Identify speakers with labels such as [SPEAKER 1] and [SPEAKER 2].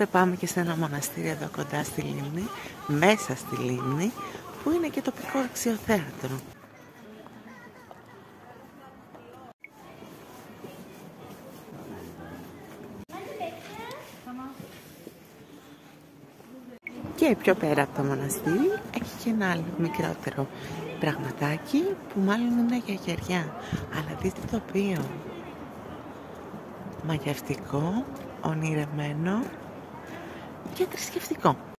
[SPEAKER 1] Οπότε πάμε και σε ένα μοναστήρι εδώ κοντά στη λίμνη, μέσα στη λίμνη, που είναι και τοπικό αξιοθέατρο. Και πιο πέρα από το μοναστήρι έχει και ένα άλλο μικρότερο πραγματάκι που μάλλον είναι για γιαγιά. Αλλά δείτε το τοπίο. Μαγευτικό, ονειρεμένο και θρησκευτικό.